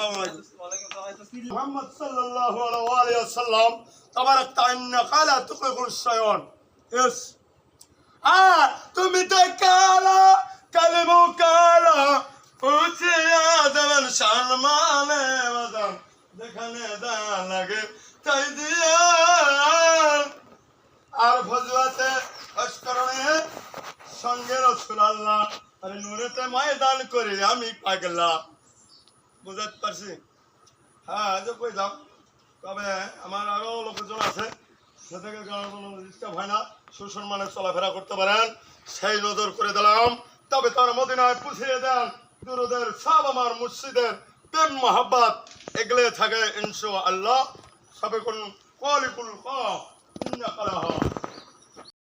আসসালামু আলাইকুম মুহাম্মদ সাল্লাল্লাহু আলাইহি ওয়াসাল্লাম তাবারাকতা ইন্নাকা লা তুখিকুল শায়ান ইস তুমি তো কালা কালিমু কালা উঠিয়া দেবেন সম্মানে বাজান যেখানে দা লাগে তাই দিয়া আর ফজলাতে অস্করণে সঙ্গে রাসূলুল্লাহ আরে নূরেতে ময়দান করে আমি পাগলা বুঝতে পারছি হ্যাঁ যে কই দাও তবে আমার আরো লোকজন আছে সেটাকে কোনো ডিস্টার্ব হয় না সুসম্মানে চলাফেরা করতে পারেন সেই নজর করে দিলাম তবে তার মদিনায় পুছিয়ে দেন দুরুদের সব আমার মুর্শিদের প্রেম মহাব্বত এগলে থাকে ইনশাআল্লাহ সবে কোন কলিকুল